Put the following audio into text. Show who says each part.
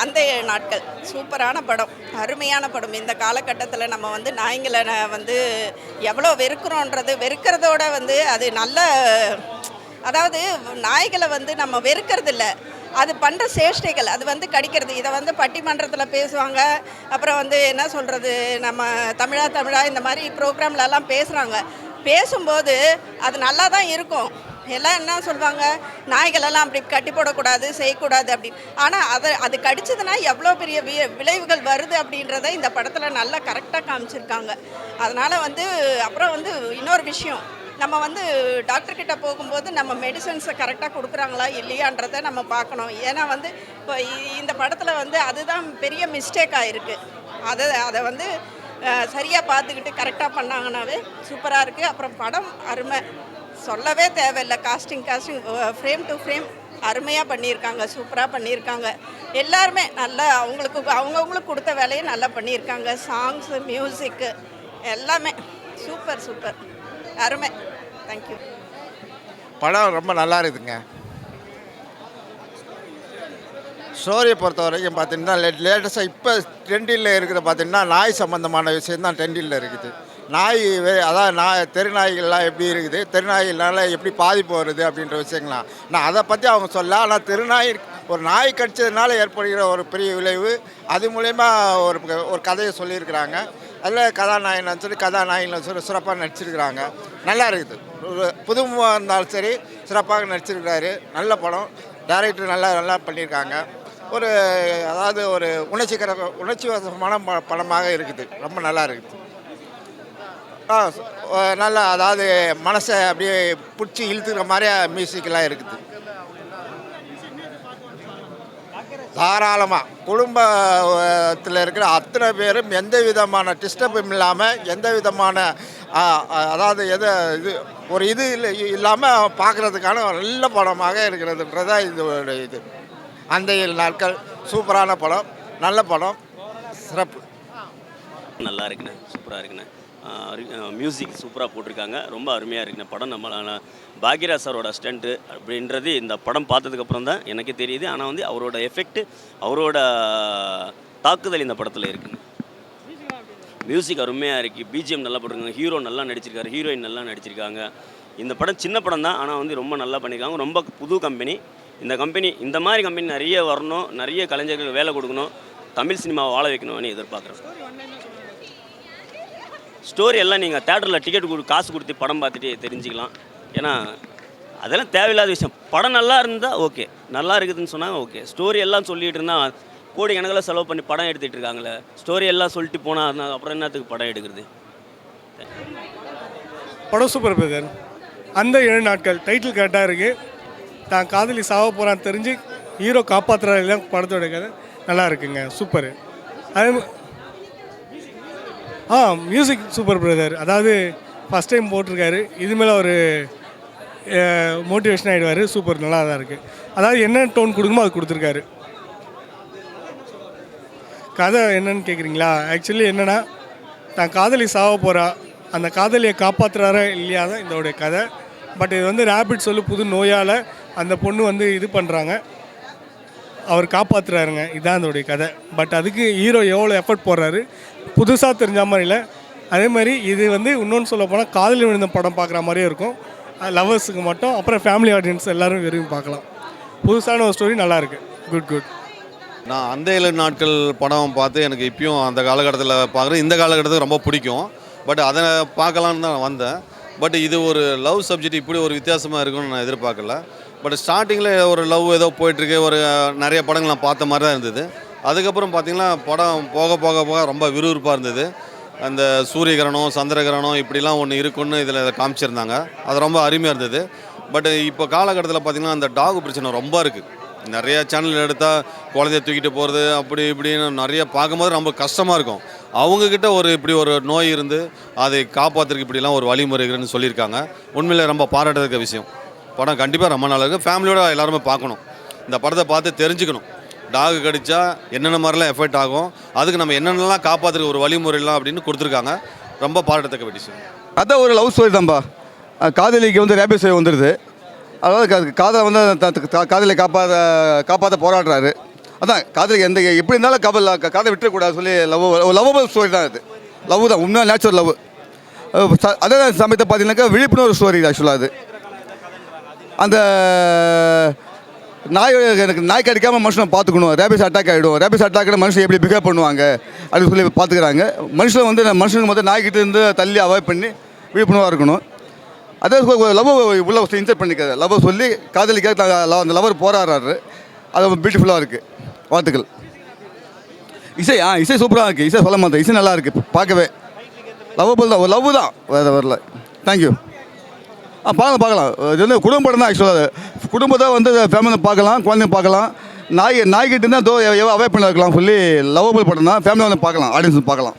Speaker 1: அந்த நாட்கள் சூப்பரான படம், அருமையான படம். இந்த காலகட்டத்தில் நம்ம வந்து நாய்ங்களை வந்து எவ்வளோ வெறுக்கிறோன்றது, வெறுக்கிறதோட வந்து அது நல்ல, அதாவது நாய்களை வந்து நம்ம வெறுக்கிறது இல்லை, அது பண்ணுற சேஷ்டைகள், அது வந்து கடிக்கிறது. இதை வந்து பட்டிமன்றத்தில் பேசுவாங்க, அப்புறம் வந்து என்ன சொல்கிறது, நம்ம தமிழா இந்த மாதிரி ப்ரோக்ராம்லலாம் பேசுகிறாங்க. பேசும்போது அது நல்லா தான் இருக்கும். எல்லாம் என்ன சொல்லுவாங்க, நாய்களெல்லாம் அப்படி கட்டி போடக்கூடாது, செய்யக்கூடாது அப்படின்னு. ஆனால் அது கடிச்சதுன்னா எவ்வளோ பெரிய விளைவுகள் வருது அப்படின்றத இந்த படத்தில் நல்லா கரெக்டாக காமிச்சிருக்காங்க. அதனால் வந்து அப்புறம் வந்து இன்னொரு விஷயம், நம்ம வந்து டாக்டர்கிட்ட போகும்போது நம்ம மெடிசன்ஸை கரெக்டாக கொடுக்குறாங்களா இல்லையான்றதை நம்ம பார்க்கணும். ஏன்னா வந்து இப்போ இந்த படத்தில் வந்து அதுதான் பெரிய மிஸ்டேக் ஆகிருக்கு. அதை வந்து சரியாக பார்த்துக்கிட்டு கரெக்டாக பண்ணாங்கன்னாவே சூப்பராக இருக்குது. அப்புறம் படம் அருமை, சொல்லவே தேவையில்லை. காஸ்டிங் ஃப்ரேம் டு ஃப்ரேம் அருமையாக பண்ணியிருக்காங்க, சூப்பராக பண்ணியிருக்காங்க. எல்லாருமே நல்லா அவங்கவுங்களுக்கு கொடுத்த வேலையை நல்லா பண்ணியிருக்காங்க. சாங்ஸு, மியூசிக்கு எல்லாமே சூப்பர் அருமை. தேங்க்யூ.
Speaker 2: படம் ரொம்ப நல்லா இருக்குதுங்க. ஸ்டோரியை பொறுத்த வரைக்கும் பார்த்தீங்கன்னா லேட்டஸ்ட்டாக இப்போ ட்ரெண்டில் இருக்கிற பார்த்தீங்கன்னா நாய் சம்மந்தமான விஷயம் தான் ட்ரெண்டில் இருக்குது. நாய் அதாவது தெரு நாய்கள்லாம் எப்படி இருக்குது, தெருநாய்களால் எப்படி பாதிப்பு வருது அப்படின்ற விஷயங்களாம் நான் அதை பற்றி அவங்க சொல்ல. ஆனால் தெருநாய் ஒரு நாய் கடிச்சதுனால ஏற்படுகிற ஒரு பெரிய விளைவு, அது மூலயமா ஒரு கதையை சொல்லியிருக்கிறாங்க. அதில் கதாநாயகன் சொல்லி கதாநாயகன் சொல்லி சிறப்பாக நடிச்சிருக்கிறாங்க. நல்லா இருக்குது. ஒரு புதுமுகமாக இருந்தாலும் சரி சிறப்பாக நடிச்சிருக்கிறாரு. நல்ல படம். டைரக்டர் நல்லா பண்ணியிருக்காங்க. அதாவது ஒரு உணர்ச்சிவசமான படமாக இருக்குது. ரொம்ப நல்லா இருக்குது. நல்லா, அதாவது மனசை அப்படியே பிடிச்சி இழுத்துக்கிற மாதிரியா மியூசிக்கெலாம் இருக்குது. தாராளமாக குடும்பத்தில் இருக்கிற அத்தனை பேரும் எந்த விதமான டிஸ்டர்பும் இல்லாமல், எந்த விதமான அதாவது இது இல்லாமல் பார்க்குறதுக்கான நல்ல படமாக இருக்கிறதுன்றதான் இது. அந்த 7 நாட்கள் சூப்பரான படம், நல்ல படம், சிறப்பு.
Speaker 3: நல்லா இருக்குண்ணே, சூப்பராக இருக்குண்ணே. மியூசிக் சூப்பராக போட்டிருக்காங்க, ரொம்ப அருமையாக இருக்குண்ணே படம். நம்ம பாக்யராஜ் சாரோட ஸ்டண்ட்டு அப்படின்றது இந்த படம் பார்த்ததுக்கப்புறம் தான் எனக்கே தெரியுது. ஆனால் வந்து அவரோட எஃபெக்ட், அவரோட தாக்குதல் இந்த படத்தில் இருக்குங்க. மியூசிக் அருமையாக இருக்குது, பிஜிஎம் நல்லா போட்டிருக்காங்க, ஹீரோ நல்லா நடிச்சிருக்காரு, ஹீரோயின் நல்லா நடிச்சிருக்காங்க. இந்த படம் சின்ன படம் தான், ஆனால் வந்து ரொம்ப நல்லா பண்ணியிருக்காங்க. ரொம்ப புது கம்பெனி. இந்த மாதிரி கம்பெனி நிறைய வரணும், நிறைய கலைஞர்களுக்கு வேலை கொடுக்கணும், தமிழ் சினிமாவை வாழ வைக்கணும்னு எதிர்பார்க்குறேன். ஸ்டோரி எல்லாம் நீங்கள் தேட்டரில் டிக்கெட் காசு கொடுத்து படம் பார்த்துட்டு தெரிஞ்சுக்கலாம். ஏன்னா அதெல்லாம் தேவையில்லாத விஷயம். படம் நல்லா இருந்தால் ஓகே, நல்லா இருக்குதுன்னு சொன்னால் ஓகே. ஸ்டோரி எல்லாம் சொல்லிகிட்டு இருந்தால் கோடி கணக்கில் செலவு பண்ணி படம் எடுத்துகிட்டு இருக்காங்களே, ஸ்டோரி எல்லாம் சொல்லிட்டு போனால் அப்புறம் என்னத்துக்கு படம் எடுக்கிறது?
Speaker 4: படம் சூப்பர் பிரதர். அந்த 7 நாட்கள் டைட்டில் கரெக்டாக இருக்குது. தான் காதலி சாவ போகிறான்னு தெரிஞ்சு ஹீரோ காப்பாற்றுறாரு. படத்தோட கதை நல்லா இருக்குங்க, சூப்பர். அதே மியூசிக் சூப்பர் பிரதர். அதாவது ஃபஸ்ட் டைம் போட்டிருக்காரு, இதுமேலே ஒரு மோட்டிவேஷன் ஆகிடுவார். சூப்பர், நல்லா தான் இருக்குது. அதாவது என்ன டோன் கொடுக்கணுமோ அது கொடுத்துருக்காரு. கதை என்னன்னு கேட்குறீங்களா? ஆக்சுவலி என்னென்னா, தான் காதலி சாவ போகிறா, அந்த காதலியை காப்பாற்றுறாரா இல்லையா தான் இதோடைய கதை. பட் இது வந்து ரேபிட் சொல்லி புது நோயால் அந்த பொண்ணு வந்து இது பண்ணுறாங்க, அவர் காப்பாற்றுறாருங்க. இதுதான் அதோடைய கதை. பட் அதுக்கு ஹீரோ எவ்வளோ எஃபர்ட் போடுறாரு, புதுசாக தெரிஞ்ச மாதிரி இல்லை. அதே மாதிரி இது வந்து இன்னொன்று சொல்ல போனால் காதலி விழுந்த படம் பார்க்குற மாதிரியே இருக்கும். லவ்வர்ஸுக்கு மட்டும், அப்புறம் ஃபேமிலி ஆடியன்ஸ் எல்லோரும் விரும்பி பார்க்கலாம். புதுசான ஒரு ஸ்டோரி, நல்லாயிருக்கு. குட்.
Speaker 5: நான் அந்த 7 நாட்கள் படம் பார்த்து எனக்கு இப்பயும் அந்த காலகட்டத்தில் பார்க்குறேன். இந்த காலகட்டத்துக்கு ரொம்ப பிடிக்கும். பட் அதை பார்க்கலான்னு தான் வந்தேன். பட் இது ஒரு லவ் சப்ஜெக்ட் இப்படி ஒரு வித்தியாசமாக இருக்குன்னு நான் எதிர்பார்க்கல. பட் ஸ்டார்டிங்கில் ஒரு லவ் ஏதோ போயிட்டுருக்கு, நிறைய படங்கள் நான் பார்த்த மாதிரி தான் இருந்தது. அதுக்கப்புறம் பார்த்திங்கன்னா படம் போக ரொம்ப விறுவிறுப்பாக இருந்தது. அந்த சூரியகிரகணம், சந்திரகிரகணம் இப்படிலாம் ஒன்று இருக்குன்னு இதில் காமிச்சிருந்தாங்க. அது ரொம்ப அருமையாக இருந்தது. பட் இப்போ காலகட்டத்தில் பார்த்திங்கன்னா அந்த டாக் பிரச்சனை ரொம்ப இருக்குது. நிறையா சேனல் எடுத்தால் குழந்தைய தூக்கிட்டு போகிறது அப்படி இப்படின்னு நிறைய பார்க்கும்போது ரொம்ப கஷ்டமாக இருக்கும். அவங்கக்கிட்ட இப்படி ஒரு நோய் இருந்து அதை காப்பாற்றுறதுக்கு இப்படிலாம் ஒரு வழிமுறைகள்னு சொல்லியிருக்காங்க. உண்மையிலே ரொம்ப பாராட்டுறதுக்க விஷயம். படம் கண்டிப்பாக ரொம்ப நல்லா இருக்குது. ஃபேமிலியோடு எல்லாருமே பார்க்கணும். இந்த படத்தை பார்த்து தெரிஞ்சுக்கணும். டாக் கடித்தா என்னென்ன மாதிரிலாம் எஃபெக்ட் ஆகும், அதுக்கு நம்ம என்னென்னலாம் காப்பாற்றுற ஒரு வழிமுறைலாம் அப்படின்னு கொடுத்துருக்காங்க. ரொம்ப பாராட்டத்தக்க விஷயம்.
Speaker 6: அதான் ஒரு லவ் ஸ்டோரி தான்ப்பா. காதலிக்கு வந்து ரேபிட் வந்துடுது. அதாவது காதலை வந்து காதலை காப்பாற்ற போராடுறாரு. அதான் காதல் எந்த எப்படி இருந்தாலும் காதலை விட்டுறக்கூடாது சொல்லி லவ்வபிள் ஸ்டோரி தான் அது. லவ் தான் உண்மையாக நேச்சுரல் லவ். அதே சமயத்தை பார்த்தீங்கன்னாக்கா விழிப்புணர்வு ஸ்டோரி ஆக்சுவலாக அது. அந்த நாய் கடிக்காமல் மனுஷனை பார்த்துக்கணும். ரேபிஸ் அட்டாக் ஆகிடும். ரேபிஸ் அட்டாக்னா மனுஷன் எப்படி பிஹேவ் பண்ணுவாங்க அப்படின்னு சொல்லி பார்த்துக்கிறாங்க. மனுஷன் வந்து மனுஷனுக்கு மொத்தம் நாய்கிட்ட இருந்து தள்ளி அவாய்ட் பண்ணி விழிப்புணர்வாக இருக்கணும். அதே லவ் உள்ள இன்சர்ட் பண்ணிக்காது. லவ் சொல்லி காதலிக்காக அந்த லவர் போராடுறாரு. அது பியூட்டிஃபுல்லாக இருக்குது. வாழ்த்துக்கள். இசை சூப்பராக இருக்குது. இசை சொல்ல மாட்டேன். இசை நல்லா இருக்குது பார்க்கவே. லவ்வபிள் தான். லவ் தான் வேறு வரல. தேங்க்யூ. பார்க்கலாம். இது வந்து குடும்ப படம் தான் ஆக்சுவலாக. குடும்பத்தை வந்து ஃபேமிலியில் பார்க்கலாம், குழந்தைங்க பார்க்கலாம். நாய்கிட்ட இருந்தால் அவாய்ட் பண்ணி இருக்கலாம் சொல்லி லவ்வபிள் படம் தான். ஃபேமிலியில் வந்து பார்க்கலாம், ஆடியன்ஸ் பார்க்கலாம்.